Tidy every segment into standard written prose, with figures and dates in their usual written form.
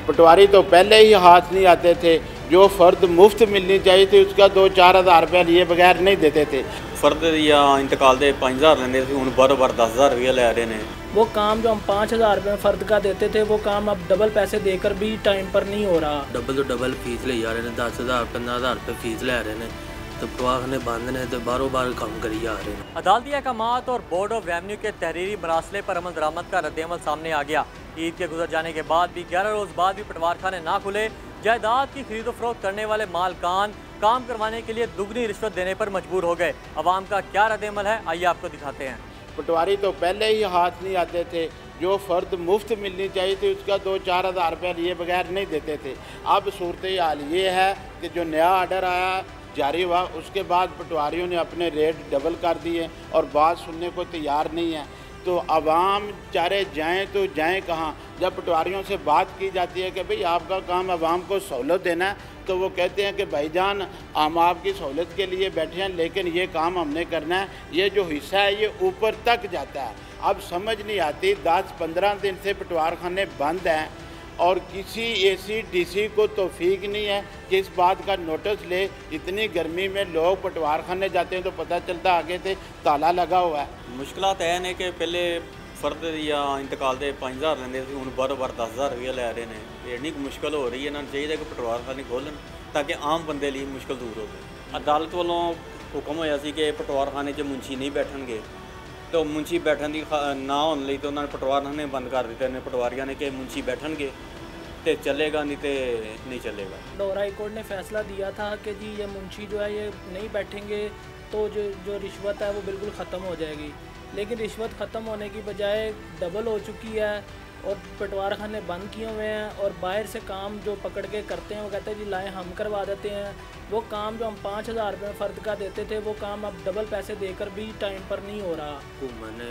पटवारी तो पहले ही हाथ नहीं आते थे, जो फ़र्द मुफ्त मिलनी चाहिए थी उसका 2-4 हज़ार रुपया लिए बगैर नहीं देते थे। फर्द या इंतकाल दे 5000 लेंदे थे, हुण बार 10,000 रुपया ले रहे हैं। वो काम जो हम 5000 रुपये फ़र्द का देते थे वो काम अब डबल पैसे देकर भी टाइम पर नहीं हो रहा। डबल तो डबल फीस ले जा रहे हैं, 10,000 15,000 रुपये फीस ले रहे हैं, तो पटवारखाने बंद ने तो बारों बार काम करी जा रहे हैं। अदालती अहकामात और बोर्ड ऑफ रेवन्यू के तहरीरी मरासले पर अमल दरामद का रद्द-ए-अमल सामने आ गया। ईद के गुजर जाने के बाद भी 11 रोज़ बाद भी पटवारखाने ना खुले। जायदाद की खरीदो फरोख्त करने वाले मालकान काम करवाने के लिए दुगनी रिश्वत देने पर मजबूर हो गए। अवाम का क्या रद्द-ए-अमल है, आइए आपको दिखाते हैं। पटवारी तो पहले ही हाथ नहीं आते थे, जो फ़र्द मुफ्त मिलनी चाहिए थी उसका 2-4 हज़ार रुपया लिए बगैर नहीं देते थे। अब सूरत हाल ये है कि जो नया आर्डर आया जारी हुआ उसके बाद पटवारियों ने अपने रेट डबल कर दिए और बात सुनने को तैयार नहीं है। तो अवाम चारे जाएं तो जाएं कहाँ। जब पटवारियों से बात की जाती है कि भाई आपका काम अवाम को सहूलत देना है, तो वो कहते हैं कि भाईजान हम आपकी सहूलत के लिए बैठे हैं, लेकिन ये काम हमने करना है, ये जो हिस्सा है ये ऊपर तक जाता है। अब समझ नहीं आती, 10-15 दिन से पटवारखाने बंद हैं और किसी एसी डीसी को तौफीक नहीं है कि इस बात का नोटिस ले। इतनी गर्मी में लोग पटवारखाने जाते हैं तो पता चलता आगे से ताला लगा हुआ है। मुश्किलात है ने कि पहले फर्द या इंतकाल दे 5000 लेंदे थे, हुण बार 10,000 रुपया ले रहे हैं। इन्नी मुश्किल हो रही है, इन्होंने चाहिए कि पटवारखाने खोलन ताकि आम बंदे लिए मुश्किल दूर हो जाए। अदालत वालों हुक्म होया सी कि पटवारखाने च मुंशी नहीं बैठणगे, तो मुंशी बैठन की ना होने लई तो उन्होंने पटवारखाने बंद कर दिते ने। पटवारियों ने कि मुंशी बैठणगे तो चलेगा, नहीं तो नहीं चलेगा। लाहौर हाई कोर्ट ने फैसला दिया था कि जी ये मुंशी जो है ये नहीं बैठेंगे तो जो रिश्वत है वो बिल्कुल ख़त्म हो जाएगी, लेकिन रिश्वत ख़त्म होने की बजाय डबल हो चुकी है और पटवारखाने बंद किए हुए हैं। और बाहर से काम जो पकड़ के करते हैं वो कहते हैं जी लाएँ हम करवा देते हैं। वो काम जो हम 5,000 रुपये फ़र्द का देते थे वो काम अब डबल पैसे देकर भी टाइम पर नहीं हो रहा। मैंने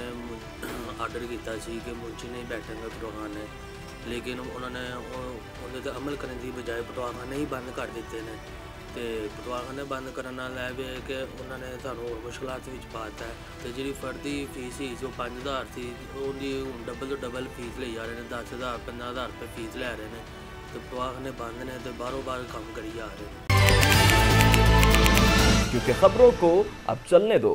आर्डर किया कि मुंशी नहीं बैठेंगे पटवारखाने, लेकिन उन्होंने अमल करने की बजाय पटवारखाने ही बंद कर दिते हैं। तो पटवारखाने बंद करने नाल है कि उन्होंने सानू होर मुश्किलात विच पाता है। तो जी फर्दी फीस ही जो 5,000 थी उनकी डबल तो डबल फीस ले जा रहे हैं, 10,000 15,000 रुपये फीस ले रहे हैं, तो पटवारखाने बंद ने तो बारों बार काम करी जा रहे हैं। क्योंकि खबरों को अब चलने दो।